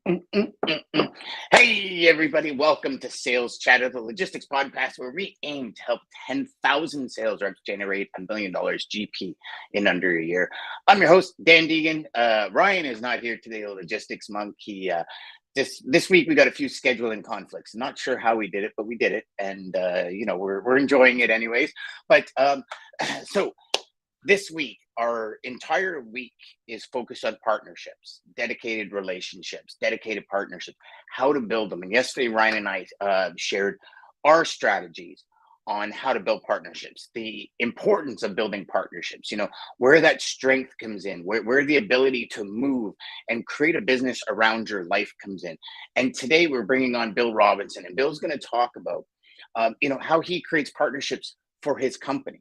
Mm, mm, mm, mm. Hey, everybody, welcome to Sales Chatter, the logistics podcast where we aim to help 10,000 sales reps generate $1 million GP in under a year. I'm your host, Dan Deigan. Ryan is not here today, the logistics monk. This week we got a few scheduling conflicts. Not sure how we did it, but we did it, and we're enjoying it anyways. But so this week, our entire week is focused on partnerships, dedicated relationships, dedicated partnerships, how to build them. And yesterday, Ryan and I shared our strategies on how to build partnerships, the importance of building partnerships, where that strength comes in, where the ability to move and create a business around your life comes in. And today we're bringing on Bill Robinson, and Bill's going to talk about, how he creates partnerships for his company.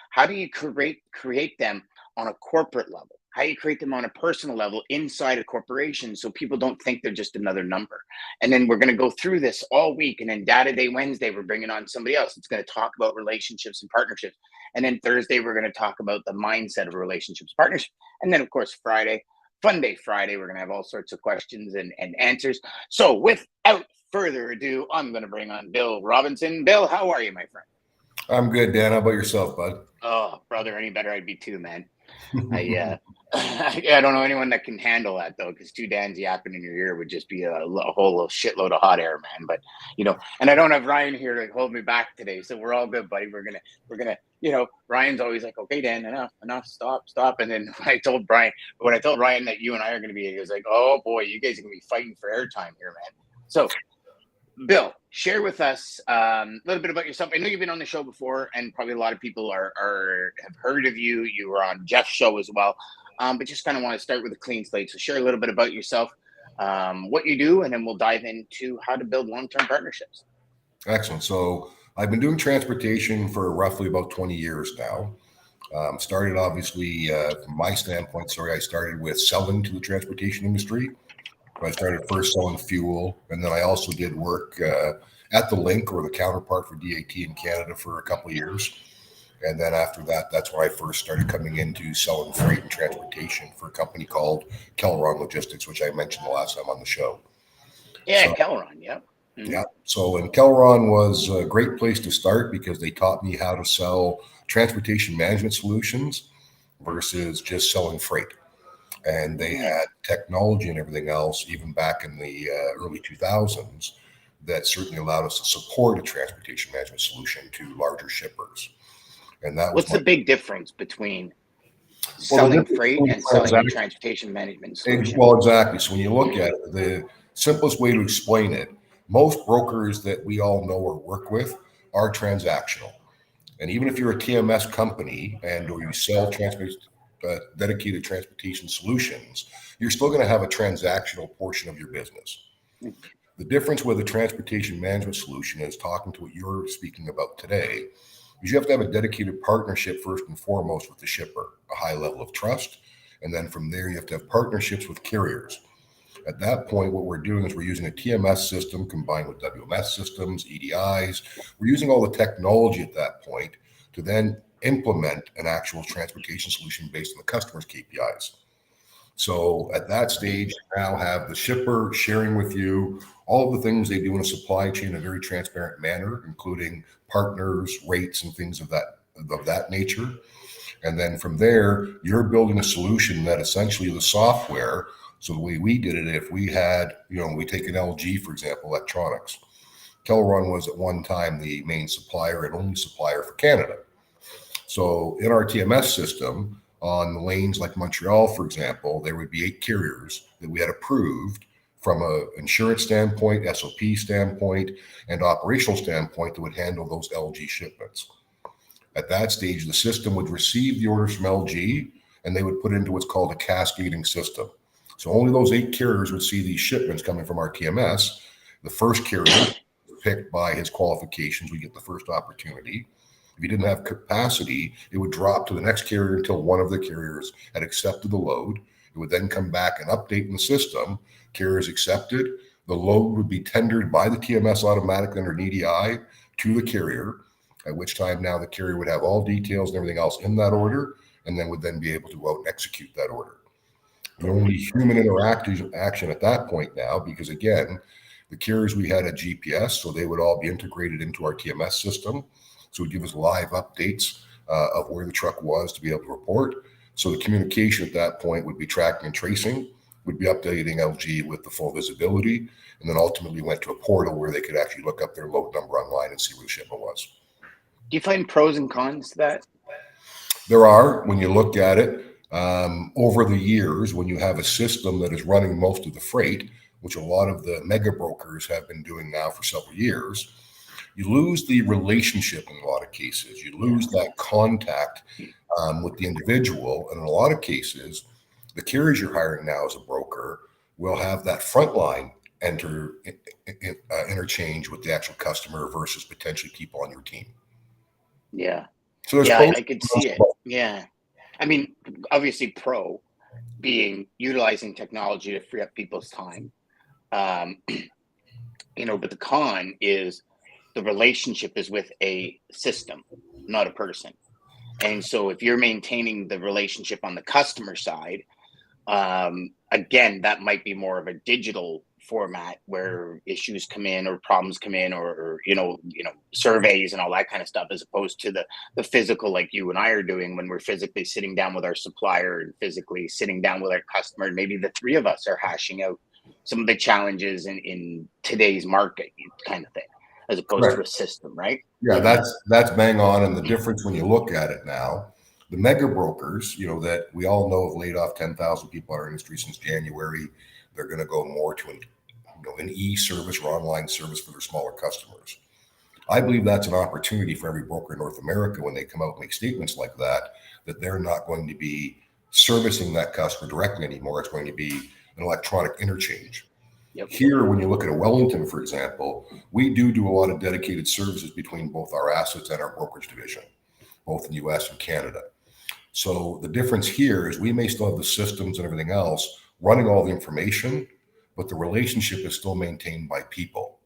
How do you create them on a corporate level? How do you create them on a personal level inside a corporation so people don't think they're just another number? And then we're going to go through this all week. And then Data Day Wednesday, we're bringing on somebody else. It's going to talk about relationships and partnerships. And then Thursday, we're going to talk about the mindset of relationships, partnerships. And then, of course, Friday, Fun Day Friday, we're going to have all sorts of questions and answers. So without further ado, I'm going to bring on Bill Robinson. Bill, how are you, my friend? I'm good, Dan. How about yourself, bud? Oh, brother, any better I'd be too, man. I I don't know anyone that can handle that though, because two Dans yapping in your ear would just be a whole shitload of hot air, man. But and I don't have Ryan here to hold me back today, so we're all good, buddy. We're gonna, Ryan's always like, okay, Dan, enough, stop. And then when I told Ryan that you and I are gonna be, he was like, oh boy, you guys are gonna be fighting for airtime here, man. So Bill, share with us a little bit about yourself. I know you've been on the show before, and probably a lot of people have heard of you. You were on Jeff's show as well, but just kind of want to start with a clean slate. So share a little bit about yourself, what you do, and then we'll dive into how to build long-term partnerships. Excellent. So I've been doing transportation for roughly about 20 years now. Started obviously from my standpoint. I started with selling to the transportation industry. I started first selling fuel, and then I also did work at the link or the counterpart for DAT in Canada for a couple of years. And then after that, that's when I first started coming into selling freight and transportation for a company called Kelron Logistics, which I mentioned the last time on the show. Yeah, so, Kelron, yeah. Mm-hmm. Yeah. So, and Kelron was a great place to start because they taught me how to sell transportation management solutions versus just selling freight. And they had technology and everything else, even back in the early 2000s, that certainly allowed us to support a transportation management solution to larger shippers. And that what's the big difference between selling freight and selling a transportation management solution? Well, exactly. So when you look at it, the simplest way to explain it, most brokers that we all know or work with are transactional. And even if you're a TMS company or you sell dedicated transportation solutions, you're still going to have a transactional portion of your business. The difference with a transportation management solution is talking to what you're speaking about today, is you have to have a dedicated partnership first and foremost with the shipper, a high level of trust. And then from there, you have to have partnerships with carriers. At that point, what we're doing is we're using a TMS system combined with WMS systems, EDIs. We're using all the technology at that point to then implement an actual transportation solution based on the customer's KPIs. So at that stage, you now have the shipper sharing with you all of the things they do in a supply chain in a very transparent manner, including partners, rates, and things of that nature. And then from there, you're building a solution that essentially the software. So the way we did it, if we had, we take an LG, for example, electronics. Kelron was at one time the main supplier and only supplier for Canada. So in our TMS system, on lanes like Montreal, for example, there would be 8 carriers that we had approved from an insurance standpoint, SOP standpoint, and operational standpoint that would handle those LG shipments. At that stage, the system would receive the orders from LG, and they would put into what's called a cascading system. So only those 8 carriers would see these shipments coming from our TMS. The first carrier, picked by his qualifications, would get the first opportunity. If he didn't have capacity, it would drop to the next carrier until one of the carriers had accepted the load. It would then come back and update in the system. Carriers accepted. The load would be tendered by the TMS automatically under an EDI to the carrier, at which time now the carrier would have all details and everything else in that order, and then would then be able to go out and execute that order. The only human action at that point now, because again, the carriers we had at GPS, so they would all be integrated into our TMS system. So it would give us live updates of where the truck was to be able to report. So the communication at that point would be tracking and tracing, would be updating LG with the full visibility, and then ultimately went to a portal where they could actually look up their load number online and see where the shipment was. Do you find pros and cons to that? There are, when you look at it, over the years, when you have a system that is running most of the freight, which a lot of the mega brokers have been doing now for several years, you lose the relationship in a lot of cases. You lose that contact with the individual. And in a lot of cases, the carriers you're hiring now as a broker will have that frontline interchange with the actual customer versus potentially people on your team. Yeah. So there's Yeah, pros I could see it. Yeah. I mean, obviously pro being utilizing technology to free up people's time. But the con is the relationship is with a system, not a person. And so if you're maintaining the relationship on the customer side, again, that might be more of a digital format where issues come in or problems come in or surveys and all that kind of stuff, as opposed to the physical, like you and I are doing when we're physically sitting down with our supplier and physically sitting down with our customer. And maybe the three of us are hashing out some of the challenges in today's market kind of thing, as opposed to a system, right? Yeah, that's bang on. And the difference when you look at it now, the mega brokers, that we all know have laid off 10,000 people in our industry since January. They're going to go more to an e-service or online service for their smaller customers. I believe that's an opportunity for every broker in North America when they come out and make statements like that they're not going to be servicing that customer directly anymore. It's going to be an electronic interchange. Yep. Here, when you look at a Wellington, for example, we do a lot of dedicated services between both our assets and our brokerage division, both in the US and Canada. So the difference here is we may still have the systems and everything else running all the information, but the relationship is still maintained by people.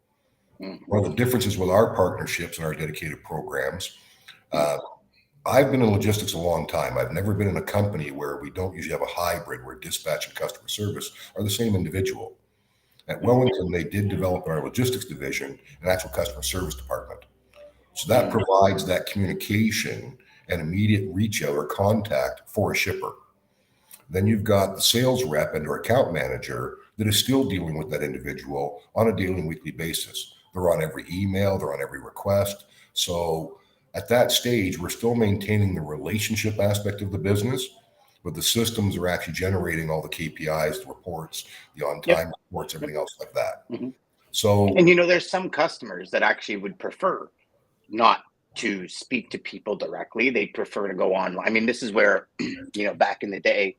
One of the differences with our partnerships and our dedicated programs, I've been in logistics a long time. I've never been in a company where we don't usually have a hybrid where dispatch and customer service are the same individual. At Wellington, they did develop in our logistics division an actual customer service department. So that provides that communication and immediate reach out or contact for a shipper. Then you've got the sales rep and or account manager that is still dealing with that individual on a daily and weekly basis. They're on every email, they're on every request. So at that stage, we're still maintaining the relationship aspect of the business, but the systems are actually generating all the KPIs, the reports, the on-time reports, everything else like that. Mm-hmm. So, and there's some customers that actually would prefer not to speak to people directly. They prefer to go online. I mean, this is where, back in the day,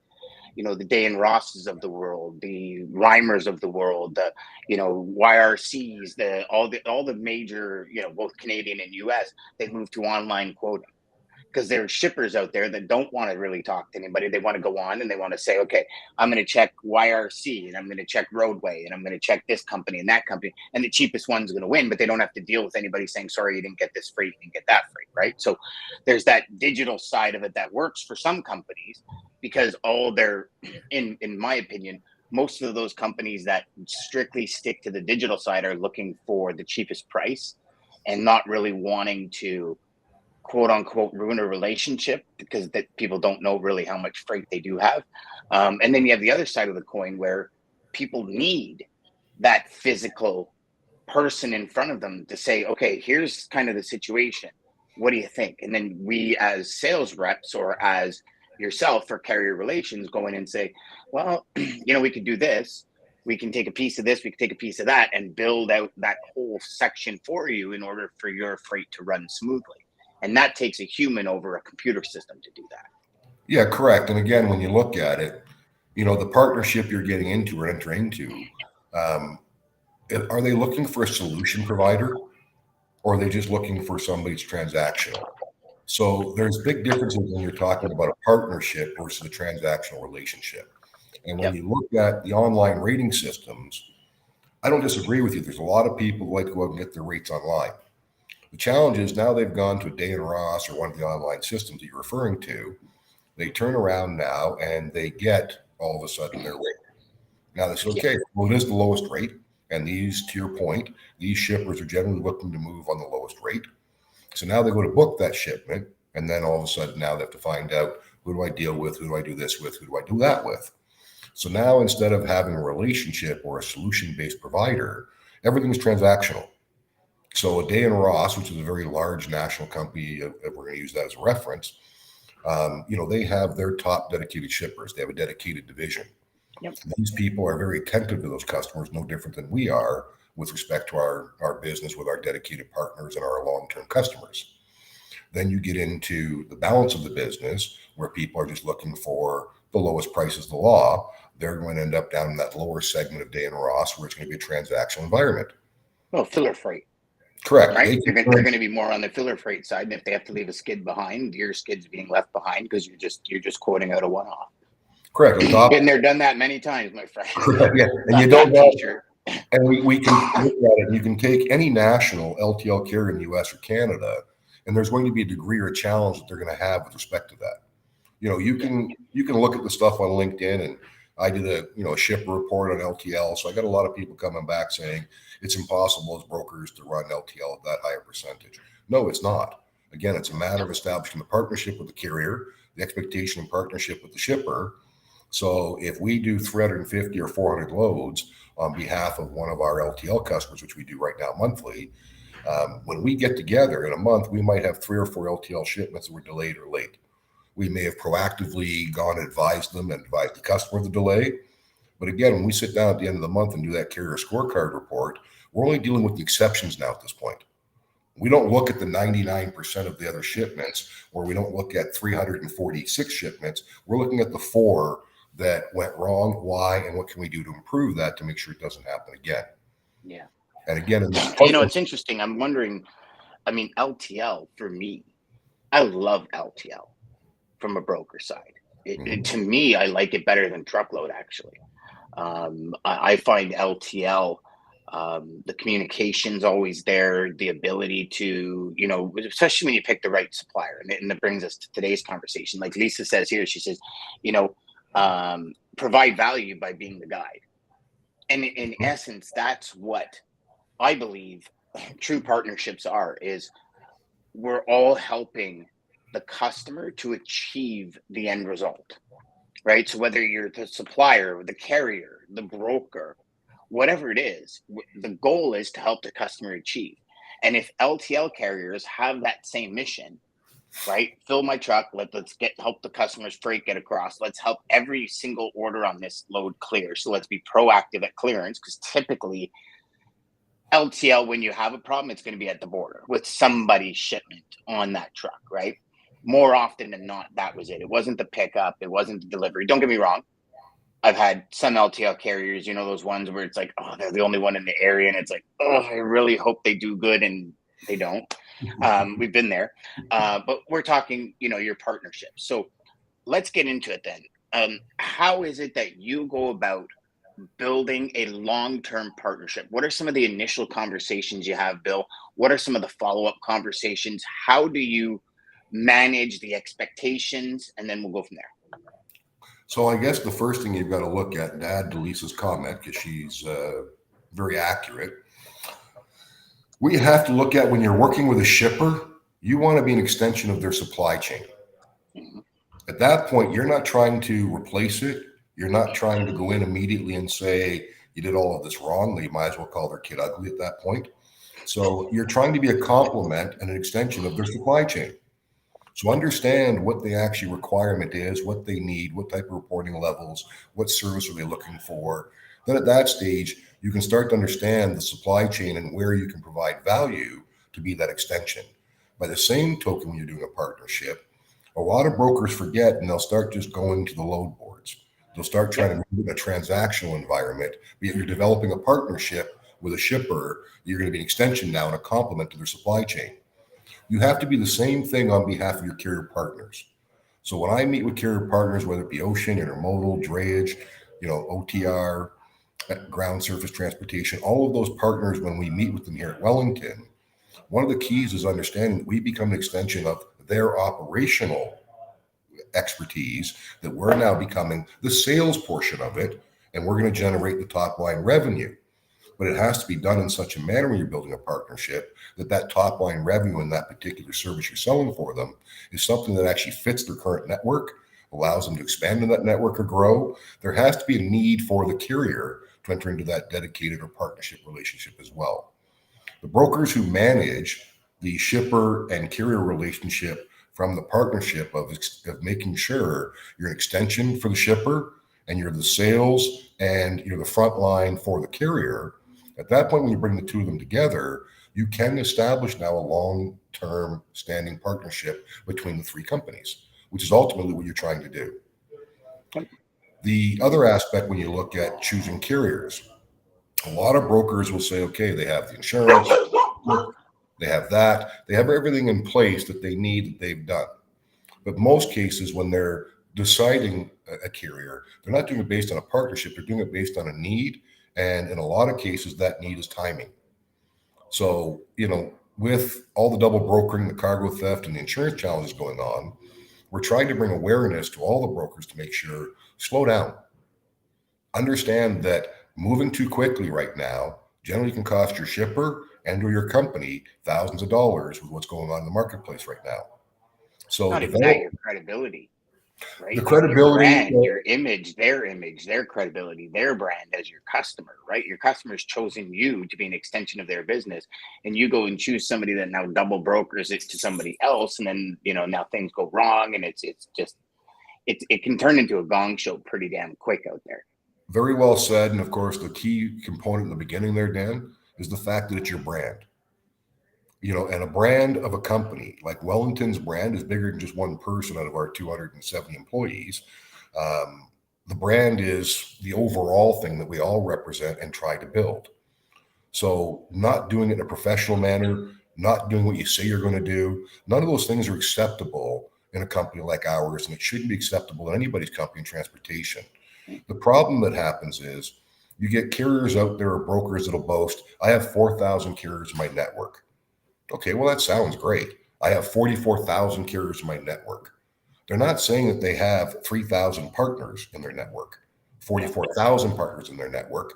the Deigan Rosses of the world, the Reimers of the world, the, YRCs, all the major, both Canadian and US, they moved to online quoting. Because there are shippers out there that don't want to really talk to anybody. They want to go on and they want to say, okay, I'm going to check YRC and I'm going to check Roadway and I'm going to check this company and that company. And the cheapest one's going to win, but they don't have to deal with anybody saying, sorry, you didn't get this freight, you didn't get that freight, right? So there's that digital side of it that works for some companies because all they're, in my opinion, most of those companies that strictly stick to the digital side are looking for the cheapest price and not really wanting to quote unquote ruin a relationship because that people don't know really how much freight they do have. And then you have the other side of the coin where people need that physical person in front of them to say, okay, here's kind of the situation. What do you think? And then we as sales reps or as yourself for carrier relations go in and say, well, we could do this. We can take a piece of this, we can take a piece of that and build out that whole section for you in order for your freight to run smoothly. And that takes a human over a computer system to do that. Yeah, correct. And again, when you look at it, the partnership you're getting into or entering into, are they looking for a solution provider or are they just looking for somebody's transactional? So there's big differences when you're talking about a partnership versus a transactional relationship. And when you look at the online rating systems, I don't disagree with you. There's a lot of people who like to go out and get their rates online. The challenge is now they've gone to a Day and Ross or one of the online systems that you're referring to. They turn around now and they get all of a sudden their rate. Now this is Yeah. okay. Well, it is the lowest rate. And these, to your point, these shippers are generally looking to move on the lowest rate. So now they go to book that shipment. And then all of a sudden now they have to find out, who do I deal with? Who do I do this with? Who do I do that with? So now instead of having a relationship or a solution-based provider, everything is transactional. So a Day and Ross, which is a very large national company, if we're going to use that as a reference, they have their top dedicated shippers. They have a dedicated division. Yep. These people are very attentive to those customers, no different than we are with respect to our business with our dedicated partners and our long-term customers. Then you get into the balance of the business where people are just looking for the lowest price is the law. They're going to end up down in that lower segment of Day and Ross where it's going to be a transactional environment. Well, filler freight. Correct. Right? They're going to be more on the filler freight side. And if they have to leave a skid behind, your skid's being left behind because you're just quoting out a one-off. Correct. Been there, done that many times, my friend. Yeah. And you don't know. And we can look at it. You can take any national LTL carrier in the US or Canada, and there's going to be a degree or a challenge that they're going to have with respect to that. You can look at the stuff on LinkedIn, and I did a shipper report on LTL. So I got a lot of people coming back saying it's impossible as brokers to run LTL at that higher percentage. No, it's not. Again, it's a matter of establishing the partnership with the carrier, the expectation and partnership with the shipper. So if we do 350 or 400 loads on behalf of one of our LTL customers, which we do right now monthly, when we get together in a month, we might have 3 or 4 LTL shipments that were delayed or late. We may have proactively gone and advised them and advised the customer of the delay. But again, when we sit down at the end of the month and do that carrier scorecard report, we're only dealing with the exceptions now at this point. We don't look at the 99% of the other shipments, or we don't look at 346 shipments. We're looking at the 4 that went wrong, why, and what can we do to improve that to make sure it doesn't happen again. Yeah. And again, it's interesting. I'm wondering, LTL for me, I love LTL from a broker side. To me, I like it better than truckload, actually. I find LTL, the communication's always there, the ability to, especially when you pick the right supplier. And that brings us to today's conversation. Like Lisa says here, she says, provide value by being the guide. And in essence, that's what I believe true partnerships is we're all helping the customer to achieve the end result, right? So whether you're the supplier, the carrier, the broker, whatever it is, the goal is to help the customer achieve. And if LTL carriers have that same mission, right? Fill my truck. Let's help the customer's freight get across. Let's help every single order on this load clear. So let's be proactive at clearance, because typically LTL, when you have a problem, it's going to be at the border with somebody's shipment on that truck, right? More often than not, that was it. It wasn't the pickup. It wasn't the delivery. Don't get me wrong. I've had some LTL carriers, those ones where it's like, oh, they're the only one in the area. And it's like, oh, I really hope they do good. And they don't. We've been there. But we're talking, your partnership. So let's get into it then. How is it that you go about building a long-term partnership? What are some of the initial conversations you have, Bill? What are some of the follow-up conversations? How do you manage the expectations? And then we'll go from there. So I guess the first thing you've got to look at, and add to Lisa's comment, because she's very accurate, we have to look at when you're working with a shipper, you want to be an extension of their supply chain. Mm-hmm. At that point, you're not trying to replace it. You're not trying to go in immediately and say, you did all of this wrong. You might as well call their kid ugly at that point. So you're trying to be a complement and an extension of their supply chain. So understand what the actual requirement is, what they need, what type of reporting levels, what service are they looking for. Then at that stage, you can start to understand the supply chain and where you can provide value to be that extension. By the same token, when you're doing a partnership, a lot of brokers forget and they'll start just going to the load boards. They'll start trying to move in a transactional environment, but yet you're developing a partnership with a shipper. You're going to be an extension now and a complement to their supply chain. You have to be the same thing on behalf of your carrier partners. So when I meet with carrier partners, whether it be ocean, intermodal, drayage, OTR, ground surface transportation, all of those partners, when we meet with them here at Wellington, one of the keys is understanding that we become an extension of their operational expertise that we're now becoming the sales portion of it, and we're going to generate the top line revenue. But it has to be done in such a manner when you're building a partnership that top line revenue in that particular service you're selling for them is something that actually fits their current network, allows them to expand in that network or grow. There has to be a need for the carrier to enter into that dedicated or partnership relationship as well. The brokers who manage the shipper and carrier relationship from the partnership of making sure you're an extension for the shipper and you're the sales and you're the front line for the carrier. At that point, when you bring the two of them together, you can establish now a long-term standing partnership between the three companies, which is ultimately what you're trying to do. The other aspect when you look at choosing carriers, a lot of brokers will say, okay, they have the insurance, they have that, they have everything in place that they need, that they've done. But most cases, when they're deciding a carrier, they're not doing it based on a partnership, they're doing it based on a need. And in a lot of cases, that need is timing. So, with all the double brokering, the cargo theft, and the insurance challenges going on, we're trying to bring awareness to all the brokers to make sure, slow down. Understand that moving too quickly right now generally can cost your shipper and or your company thousands of dollars with what's going on in the marketplace right now. So not even that, your credibility, right? The credibility, your brand, your image, their credibility, their brand as your customer, right? Your customer's chosen you to be an extension of their business, and you go and choose somebody that now double brokers it to somebody else, and then now things go wrong, and it can turn into a gong show pretty damn quick out there. Very well said. And of course, the key component in the beginning there, Dan, is the fact that it's your brand. And a brand of a company like Wellington's brand is bigger than just one person out of our 270 employees. The brand is the overall thing that we all represent and try to build. So not doing it in a professional manner, not doing what you say you're going to do, none of those things are acceptable in a company like ours, and it shouldn't be acceptable in anybody's company in transportation. The problem that happens is you get carriers out there or brokers that'll boast, I have 4,000 carriers in my network. Okay, well, that sounds great. I have 44,000 carriers in my network. They're not saying that they have 3,000 partners in their network, 44,000 partners in their network.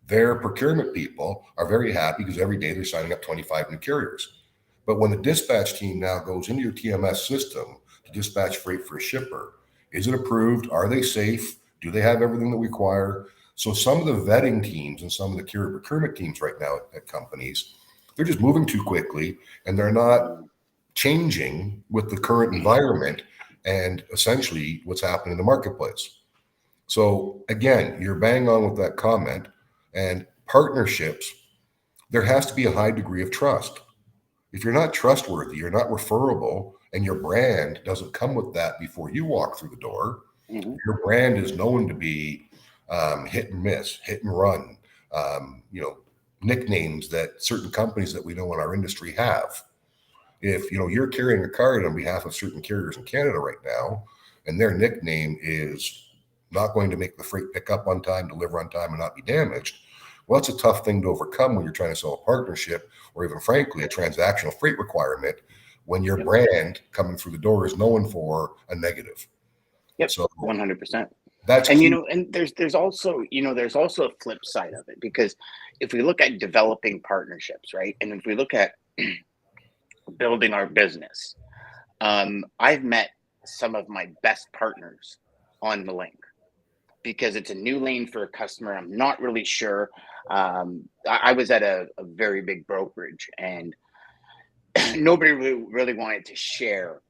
Their procurement people are very happy because every day they're signing up 25 new carriers. But when the dispatch team now goes into your TMS system to dispatch freight for a shipper, is it approved? Are they safe? Do they have everything that we require? So some of the vetting teams and some of the carrier procurement teams right now at companies, they're just moving too quickly and they're not changing with the current environment and essentially what's happening in the marketplace. So again, you're bang on with that comment. And partnerships, there has to be a high degree of trust. If you're not trustworthy, you're not referable, and your brand doesn't come with that before you walk through the door, your brand is known to be hit and miss, hit and run, nicknames that certain companies that we know in our industry have. If you're carrying a card on behalf of certain carriers in Canada right now, and their nickname is not going to make the freight pick up on time, deliver on time, and not be damaged, well, that's a tough thing to overcome when you're trying to sell a partnership or even, frankly, a transactional freight requirement when your brand coming through the door is known for a negative. Yep, so 100%. That's and key. And there's also a flip side of it, because if we look at developing partnerships, right, and if we look at building our business, I've met some of my best partners on the link because it's a new lane for a customer. I'm not really sure. I was at a very big brokerage, and nobody really wanted to share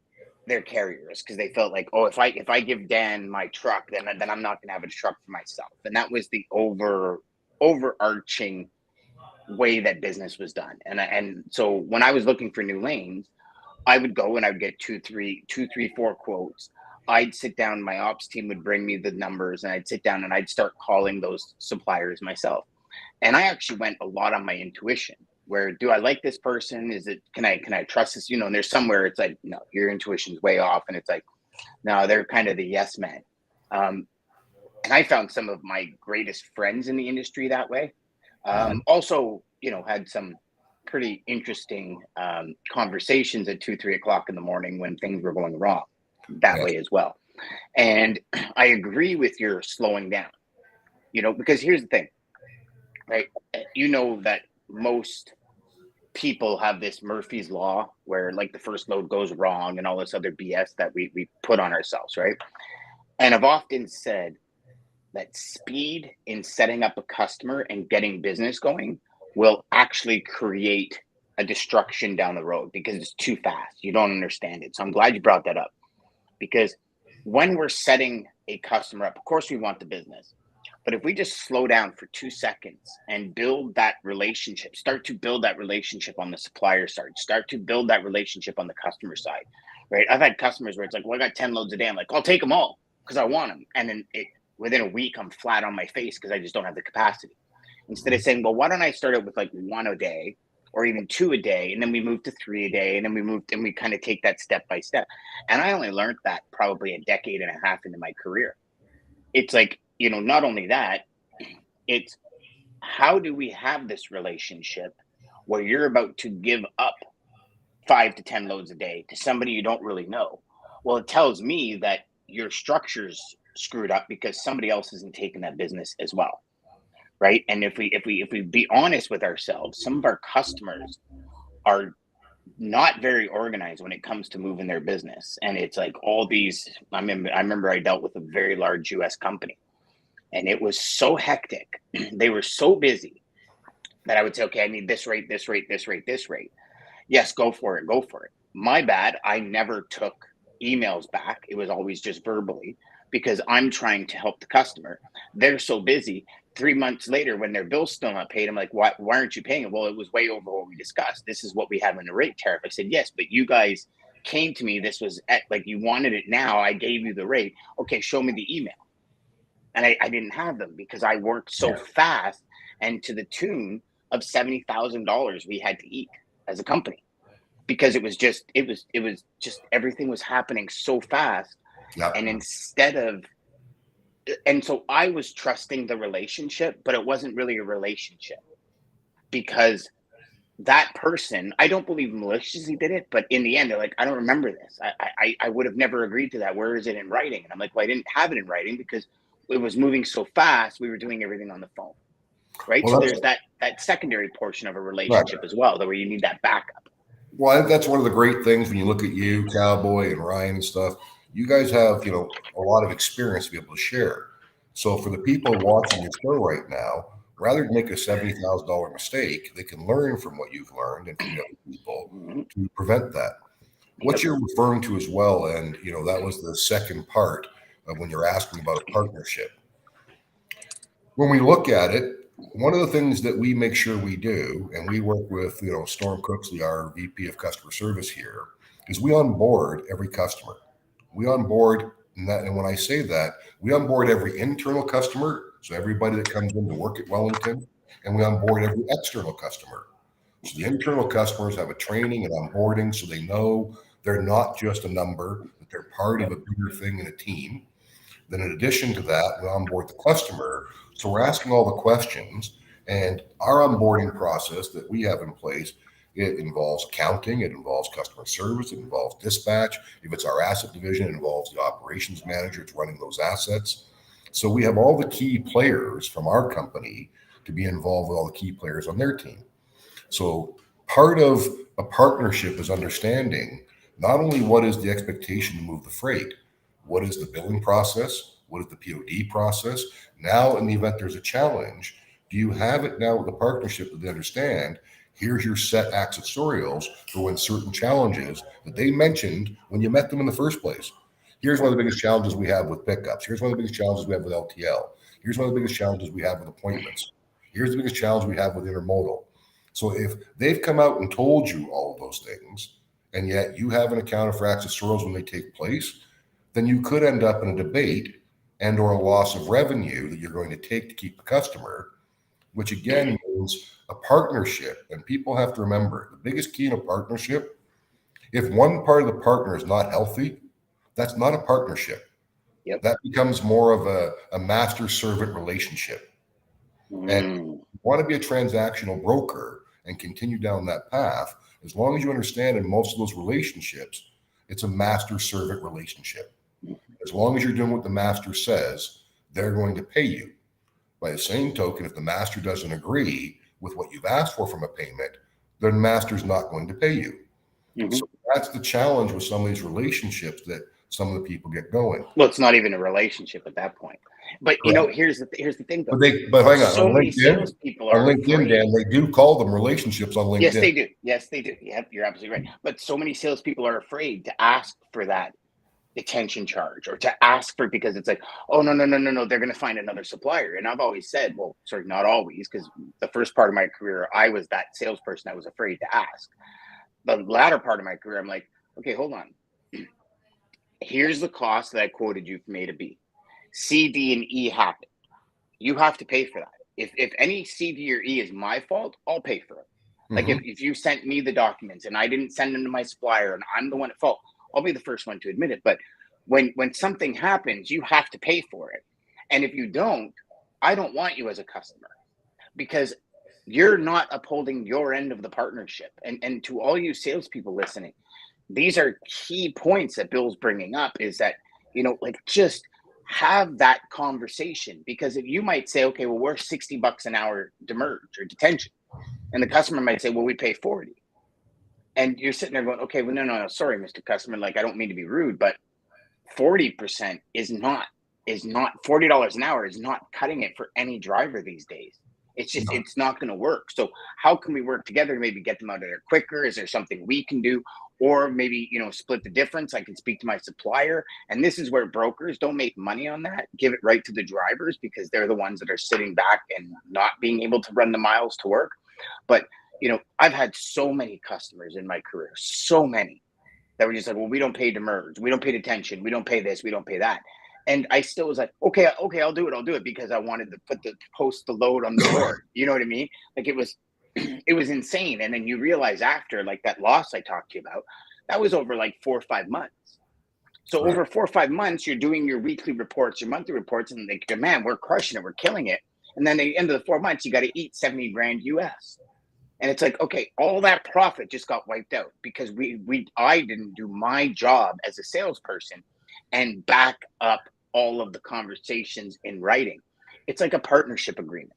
their carriers because they felt like, oh, if I give Dan my truck, then I'm not gonna have a truck for myself. And that was the overarching way that business was done. And so when I was looking for new lanes, I would go and I would get two, three, 4 quotes. I'd sit down, my ops team would bring me the numbers, and I'd sit down and I'd start calling those suppliers myself. And I actually went a lot on my intuition. Where do I like this person? Can I trust this? And there's somewhere it's like, no, your intuition's way off. And it's like, no, they're kind of the yes man. And I found some of my greatest friends in the industry that way. Also, had some pretty interesting conversations at 2-3 o'clock in the morning when things were going wrong that way as well. And I agree with your slowing down, because here's the thing, right? You know that most people have this Murphy's Law where like the first load goes wrong and all this other BS that we put on ourselves, right? And I've often said that speed in setting up a customer and getting business going will actually create a destruction down the road because it's too fast. You don't understand it. So I'm glad you brought that up, because when we're setting a customer up, of course we want the business. But if we just slow down for 2 seconds and build that relationship, start to build that relationship on the supplier side, start to build that relationship on the customer side, right? I've had customers where it's like, well, I got 10 loads a day. I'm like, I'll take them all because I want them. And then within a week, I'm flat on my face because I just don't have the capacity. Instead of saying, well, why don't I start out with like 1 a day or even 2 a day, and then we move to 3 a day, and then we kind of take that step by step. And I only learned that probably a decade and a half into my career. It's like, not only that, it's how do we have this relationship where you're about to give up 5 to 10 loads a day to somebody you don't really know? Well, it tells me that your structure's screwed up because somebody else isn't taking that business as well, right? And if we be honest with ourselves, some of our customers are not very organized when it comes to moving their business. And it's like all these, I remember I dealt with a very large US company, and it was so hectic. They were so busy that I would say, okay, I need this rate, this rate, this rate, this rate. Yes, go for it, go for it. My bad. I never took emails back. It was always just verbally because I'm trying to help the customer. They're so busy. 3 months later, when their bill's still not paid, I'm like, why aren't you paying it? Well, it was way over what we discussed. This is what we have in the rate tariff. I said, yes, but you guys came to me. This was like, you wanted it now. I gave you the rate. Okay, show me the email. And I didn't have them because I worked so fast, and to the tune of $70,000 we had to eat as a company, because it was just everything was happening so fast. Yeah. And so I was trusting the relationship, but it wasn't really a relationship, because that person, I don't believe maliciously did it, but in the end, they're like, I don't remember this. I would have never agreed to that. Where is it in writing? And I'm like, well, I didn't have it in writing because it was moving so fast. We were doing everything on the phone, right? Well, So there's that secondary portion of a relationship as well, where you need that backup. Well, I think that's one of the great things when you look at you, Cowboy, and Ryan and stuff. You guys have, a lot of experience to be able to share. So for the people watching your show right now, rather than make a $70,000 mistake, they can learn from what you've learned and from the other people to prevent that. What you're referring to as well, and that was the second part of when you're asking about a partnership. When we look at it, one of the things that we make sure we do, and we work with, Storm Cooksley, our VP of customer service here, is we onboard every customer. We onboard, and when I say that, we onboard every internal customer, so everybody that comes in to work at Wellington, and we onboard every external customer. So the internal customers have a training and onboarding, so they know they're not just a number, that they're part of a bigger thing in a team. Then in addition to that, we onboard the customer. So we're asking all the questions, and our onboarding process that we have in place, it involves accounting, it involves customer service, it involves dispatch. If it's our asset division, it involves the operations manager. It's running those assets. So we have all the key players from our company to be involved with all the key players on their team. So part of a partnership is understanding not only what is the expectation to move the freight, what is the billing process? What is the POD process? Now, in the event there's a challenge, do you have it now with the partnership that they understand? Here's your set accessorials for when certain challenges that they mentioned when you met them in the first place. Here's one of the biggest challenges we have with pickups. Here's one of the biggest challenges we have with LTL. Here's one of the biggest challenges we have with appointments. Here's the biggest challenge we have with intermodal. So if they've come out and told you all of those things, and yet you haven't accounted for accessorials when they take place, then you could end up in a debate and or a loss of revenue that you're going to take to keep the customer, which again means a partnership. And people have to remember, the biggest key in a partnership, if one part of the partner is not healthy, that's not a partnership. Yep. That becomes more of a master-servant relationship. And you want to be a transactional broker and continue down that path, as long as you understand in most of those relationships, it's a master-servant relationship. As long as you're doing what the master says, they're going to pay you. By the same token, if the master doesn't agree with what you've asked for from a payment, then the master's not going to pay you. Mm-hmm. So that's the challenge with some of these relationships that some of the people get going. Well, it's not even a relationship at that point. But you know, here's the thing though. But hang on, So on many LinkedIn, salespeople are afraid. Dan, they do call them relationships on LinkedIn. Yes, they do. Yes, they do. Yep, you're absolutely right. But so many salespeople are afraid to ask for that detention charge or to ask for, because it's like, oh no, they're going to find another supplier. And I've always said, well, sorry, not always, because the first part of my career, I was that salesperson that was afraid to ask. The latter part of my career, I'm like, okay, hold on. Here's the cost that I quoted you from A to B. C, D, and E happen. You have to pay for that. If any C, D, or E is my fault, I'll pay for it. Like if you sent me the documents and I didn't send them to my supplier and I'm the one at fault, I'll be the first one to admit it. But when something happens, you have to pay for it. And if you don't, I don't want you as a customer, because you're not upholding your end of the partnership. And to all you salespeople listening, these are key points that Bill's bringing up, is that, you know, like, just have that conversation. Because if you might say, okay, well, we're $60 an hour demerge or detention. And the customer might say, well, we pay 40. And you're sitting there going, okay, well, no, sorry, Mr. Customer. Like, I don't mean to be rude, but 40% is not $40 an hour is not cutting it for any driver these days. It's just, it's not going to work. So how can we work together to maybe get them out of there quicker? Is there something we can do? Or maybe, you know, split the difference. I can speak to my supplier. And this is where brokers don't make money on that. Give it right to the drivers, because they're the ones that are sitting back and not being able to run the miles to work. But, you know, I've had so many customers in my career, so many, that were just like, well, we don't pay demerge, we don't pay detention, we don't pay this, we don't pay that. And I still was like, okay, I'll do it, because I wanted to post the load on the board. You know what I mean? Like, it was insane. And then you realize after, like, that loss I talked to you about, that was over like 4 or 5 months. So over 4 or 5 months, you're doing your weekly reports, your monthly reports, and they go, man, we're crushing it, we're killing it. And then at the end of the 4 months, you got to eat 70 grand US. And it's like, okay, all that profit just got wiped out because I didn't do my job as a salesperson and back up all of the conversations in writing. It's like a partnership agreement.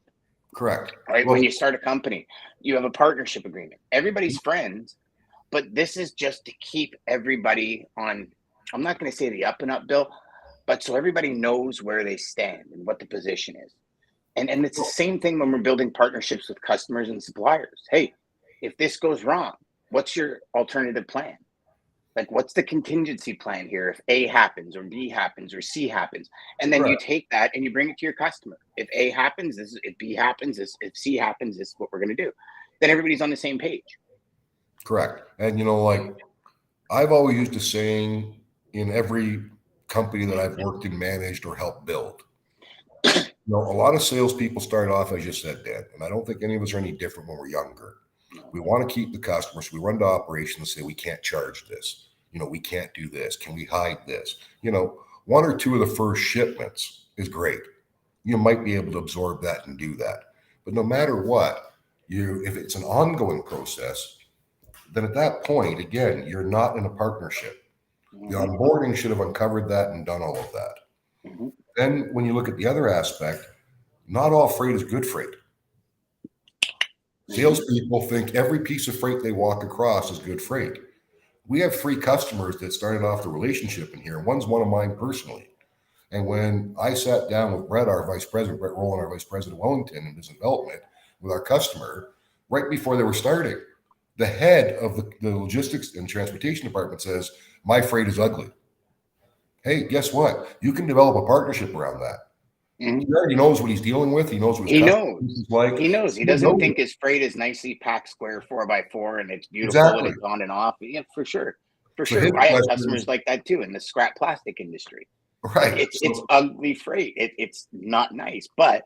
Correct. Right? Well, when you start a company, you have a partnership agreement. Everybody's friends, but this is just to keep everybody on, I'm not going to say the up and up, Bill, but so everybody knows where they stand and what the position is. And it's the same thing when we're building partnerships with customers and suppliers. Hey, if this goes wrong, what's your alternative plan? Like, what's the contingency plan here if A happens or B happens or C happens? And then you take that and you bring it to your customer. If A happens, this is, if B happens, this, if C happens, this is what we're going to do. Then everybody's on the same page. Correct. And, you know, like, I've always used a saying in every company that I've worked and managed or helped build. You know, a lot of salespeople start off, as you said, Dan, and I don't think any of us are any different when we're younger. We want to keep the customers. We run to operations and say, we can't charge this. You know, we can't do this. Can we hide this? You know, 1 or 2 of the first shipments is great. You might be able to absorb that and do that. But no matter what, if it's an ongoing process, then at that point, again, you're not in a partnership. The onboarding should have uncovered that and done all of that. Then when you look at the other aspect, not all freight is good freight. Salespeople think every piece of freight they walk across is good freight. We have 3 customers that started off the relationship in here. One's one of mine personally. And when I sat down with Brett, our vice president, Brett Rowland, our vice president of Wellington and business development, with our customer, right before they were starting, the head of the logistics and transportation department says, my freight is ugly. Hey, guess what? You can develop a partnership around that. He already knows what he's dealing with. He knows what his is like. He knows. He doesn't think his freight is nicely packed square 4x4 and it's beautiful and it's on and off. Yeah, for sure. For sure. I have customers like that too in the scrap plastic industry. Right. Like, it's ugly freight. It's not nice, but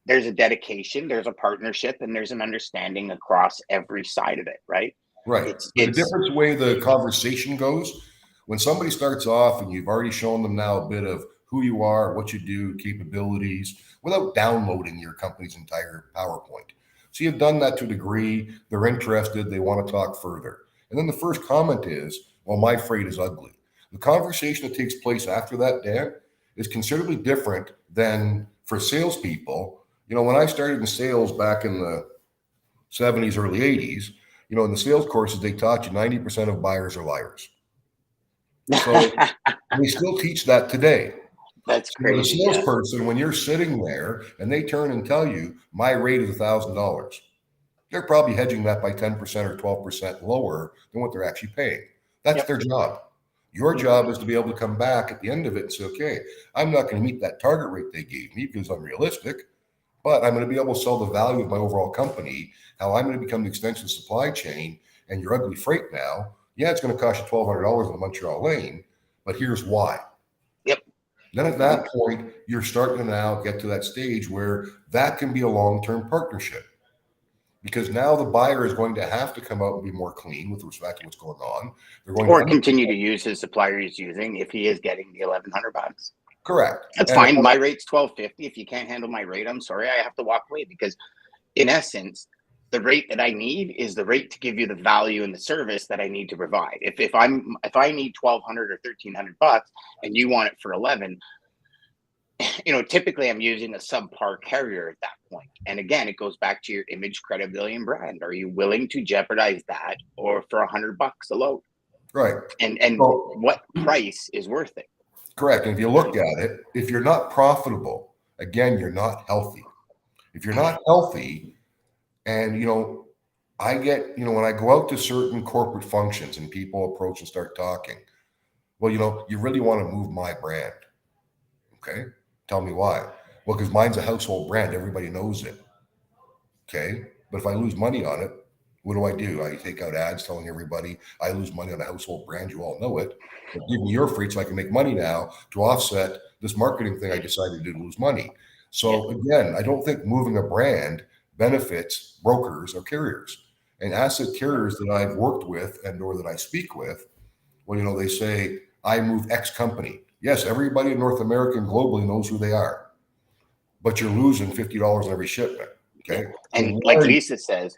there's a dedication, there's a partnership, and there's an understanding across every side of it, right? Right. It's the different way the conversation goes. When somebody starts off and you've already shown them now a bit of who you are, what you do, capabilities, without downloading your company's entire PowerPoint. So you've done that to a degree. They're interested. They want to talk further. And then the first comment is, well, my freight is ugly. The conversation that takes place after that, Dan, is considerably different than for salespeople. When I started in sales back in the 70s, early 80s, in the sales courses, they taught you 90% of buyers are liars. So they still teach that today. That's So the crazy. salesperson, when you're sitting there and they turn and tell you my rate is $1,000, they're probably hedging that by 10% or 12% lower than what they're actually paying. That's their job. Your job is to be able to come back at the end of it and say, okay, I'm not going to meet that target rate they gave me because it's unrealistic, but I'm going to be able to sell the value of my overall company, how I'm going to become the extension of the supply chain, and your ugly freight now, yeah, it's going to cost you $1,200 in the Montreal lane, but here's why. Yep. Then at that point, you're starting to now get to that stage where that can be a long-term partnership. Because now the buyer is going to have to come out and be more clean with respect to what's going on. They're going Or to continue to use his supplier he's using if he is getting the $1,100. Correct. That's fine. My rate's $1,250. If you can't handle my rate, I'm sorry, I have to walk away, because in essence, the rate that I need is the rate to give you the value and the service that I need to provide. If I need $1,200 or $1,300 and you want it for $11, typically I'm using a subpar carrier at that point. And again, it goes back to your image, credibility, and brand. Are you willing to jeopardize that, or for $100 a load? Right. And what price is worth it? Correct. And if you look at it, if you're not profitable, again, you're not healthy. If you're not healthy, and I get, when I go out to certain corporate functions and people approach and start talking, well, you really want to move my brand. Okay. Tell me why. Well, because mine's a household brand. Everybody knows it. Okay. But if I lose money on it, what do? I take out ads telling everybody I lose money on a household brand. You all know it. But give me your freight so I can make money now to offset this marketing thing I decided to do to lose money. So again, I don't think moving a brand benefits brokers or carriers. And asset carriers that I've worked with and or that I speak with, well, they say, I move X company. Yes, everybody in North America and globally knows who they are, but you're losing $50 on every shipment. Okay. And so like Lisa says,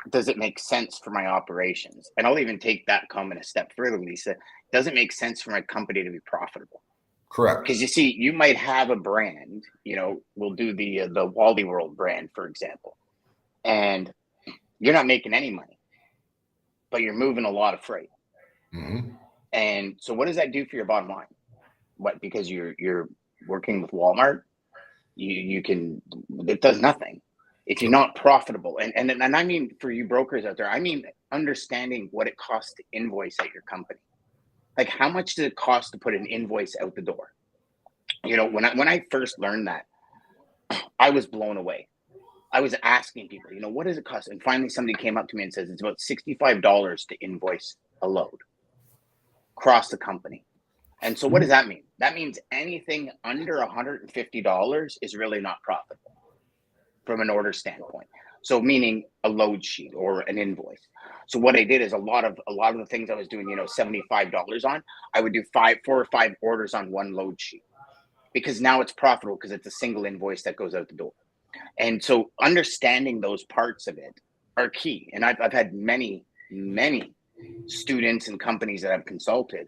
does it make sense for my operations? And I'll even take that comment a step further, Lisa. Does it make sense for my company to be profitable? Correct. Because you see, you might have a brand, we'll do the Wally World brand, for example, and you're not making any money, but you're moving a lot of freight. Mm-hmm. And so what does that do for your bottom line? What, because you're working with Walmart, it does nothing if you're not profitable. And I mean, for you brokers out there, I mean, understanding what it costs to invoice at your company. Like, how much does it cost to put an invoice out the door? When I first learned that, I was blown away. I was asking people, what does it cost? And finally somebody came up to me and says it's about $65 to invoice a load across the company. And so what does that mean? That means anything under $150 is really not profitable from an order standpoint. So meaning a load sheet or an invoice. So what I did is a lot of the things I was doing, $75 on, I would do 4 or 5 orders on one load sheet, because now it's profitable because it's a single invoice that goes out the door. And so understanding those parts of it are key. And I've had many students and companies that I've consulted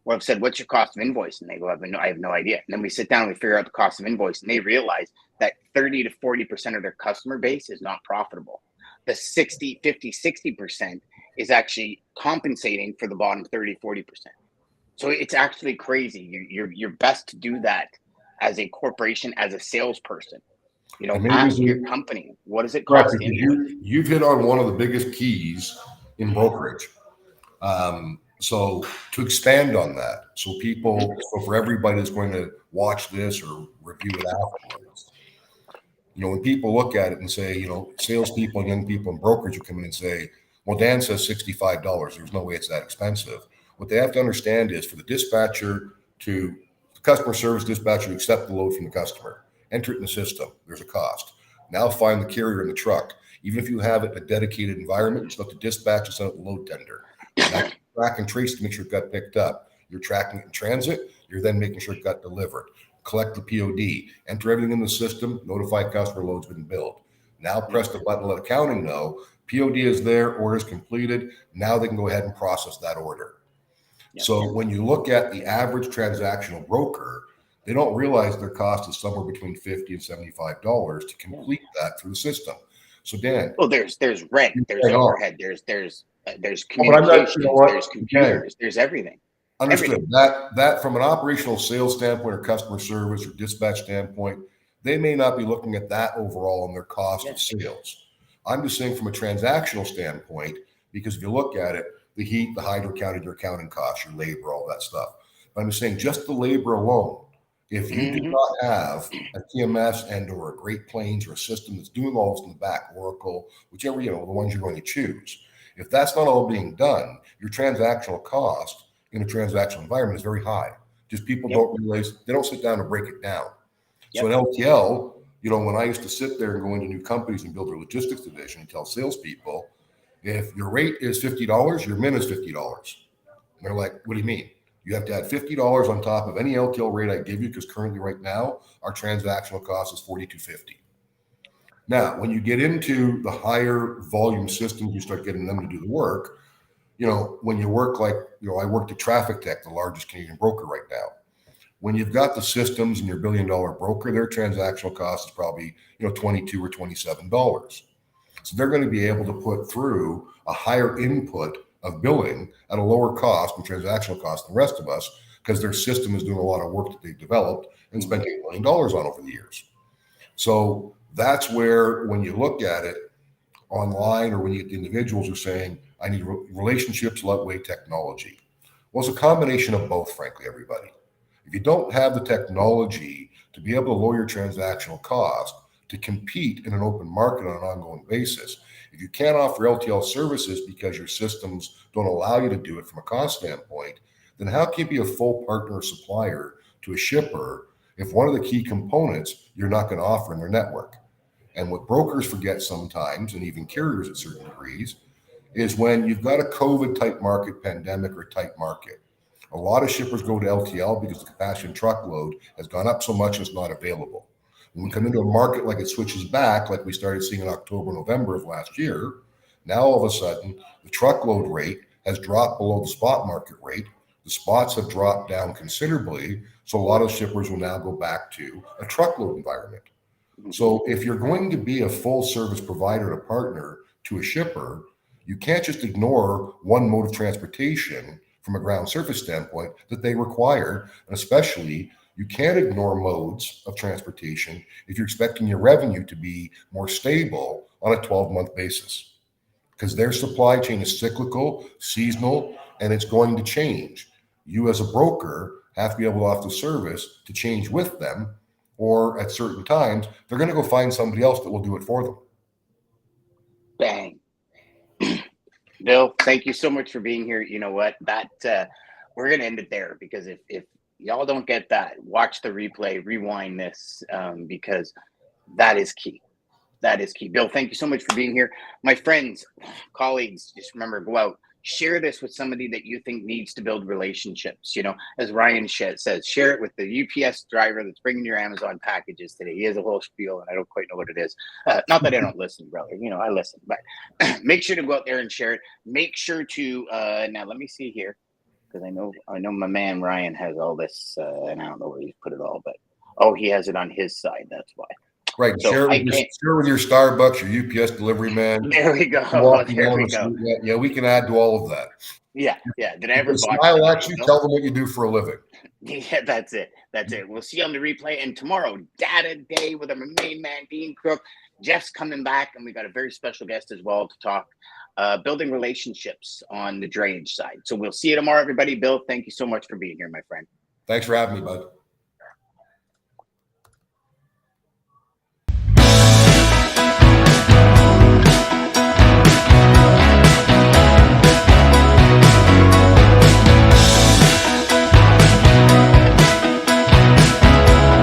where I've said, what's your cost of invoice? And they go, I have no idea. And then we sit down and we figure out the cost of invoice, and they realize that 30 to 40% of their customer base is not profitable. The 60% is actually compensating for the bottom 30, 40%. So it's actually crazy. You're best to do that as a corporation, as a salesperson. Ask your company, what does it cost? You've hit on one of the biggest keys in brokerage. So to expand on that, so for everybody that's going to watch this or review it afterwards, when people look at it and say, salespeople and young people in brokerage will come in and say, well, Dan says $65. There's no way it's that expensive. What they have to understand is, for the dispatcher to the customer service dispatcher to accept the load from the customer, enter it in the system, there's a cost. Now find the carrier in the truck. Even if you have it in a dedicated environment, it's not the dispatch, it's not the load tender. Now track and trace to make sure it got picked up. You're tracking it in transit. You're then making sure it got delivered. Collect the POD. Enter everything in the system. Notify customer load's been billed. Now press the button, let accounting know POD is there, order is completed. Now they can go ahead and process that order. Yep. So when you look at the average transactional broker, they don't realize their cost is somewhere between $50 and $75 to complete that through the system. So Dan, Well, there's rent, there's I know. overhead, there's But I'm not, communications, there's computers, there's everything. understood that from an operational sales standpoint or customer service or dispatch standpoint, they may not be looking at that overall in their cost of sales. I'm just saying from a transactional standpoint, because if you look at it, the heat, the hydro count, your accounting costs, your labor, all that stuff. But I'm just saying just the labor alone, if you do not have a TMS and or a Great Plains or a system that's doing all this in the back, Oracle, whichever, the ones you're going to choose, if that's not all being done, your transactional cost in a transactional environment is very high. Just people don't realize, they don't sit down and break it down. So in LTL, when I used to sit there and go into new companies and build their logistics division and tell salespeople, if your rate is $50, your min is $50. And they're like, what do you mean? You have to add $50 on top of any LTL rate I give you, because currently right now, our transactional cost is $42.50. Now, when you get into the higher volume systems, you start getting them to do the work. When you work like, I worked at Traffic Tech, the largest Canadian broker right now. When you've got the systems and your $1 billion broker, their transactional cost is probably, $22 or $27. So they're going to be able to put through a higher input of billing at a lower cost and transactional cost than the rest of us, because their system is doing a lot of work that they've developed and spent $8 million on over the years. So that's where, when you look at it online or when you get the individuals who are saying, I need relationships, lightweight technology. Well, it's a combination of both, frankly, everybody. If you don't have the technology to be able to lower your transactional cost to compete in an open market on an ongoing basis, if you can't offer LTL services because your systems don't allow you to do it from a cost standpoint, then how can you be a full partner or supplier to a shipper if one of the key components you're not going to offer in their network? And what brokers forget sometimes, and even carriers at certain degrees, is when you've got a COVID type market, pandemic or type market, a lot of shippers go to LTL because the capacity in truckload has gone up so much it's not available. When we come into a market like it switches back, like we started seeing in October, November of last year, now all of a sudden the truckload rate has dropped below the spot market rate. The spots have dropped down considerably. So a lot of shippers will now go back to a truckload environment. So if you're going to be a full service provider and a partner to a shipper, you can't just ignore one mode of transportation from a ground surface standpoint that they require. And especially, you can't ignore modes of transportation if you're expecting your revenue to be more stable on a 12-month basis, because their supply chain is cyclical, seasonal, and it's going to change. You as a broker have to be able to offer the service to change with them, or at certain times, they're going to go find somebody else that will do it for them. Bang. Bill, thank you so much for being here. You know what? We're going to end it there, because if y'all don't get that, watch the replay, rewind this, because that is key. That is key. Bill, thank you so much for being here. My friends, colleagues, just remember, go out, share this with somebody that you think needs to build relationships. As Ryan says, share it with the UPS driver that's bringing your Amazon packages today. He has a whole spiel, and I don't quite know what it is. Not that I don't listen, brother. I listen, but make sure to go out there and share it. Make sure to now. Let me see here, because I know my man Ryan has all this, and I don't know where he's put it all, but he has it on his side. That's why. Right. So share with your Starbucks, your UPS delivery man. There we go. There we go. Yeah, we can add to all of that. Yeah. Did I ever smile at you? Tell them what you do for a living. Yeah, that's it. We'll see you on the replay. And tomorrow, Data Day with our main man, Dean Crook. Jeff's coming back, and we got a very special guest as well to talk building relationships on the drainage side. So we'll see you tomorrow, everybody. Bill, thank you so much for being here, my friend. Thanks for having me, bud.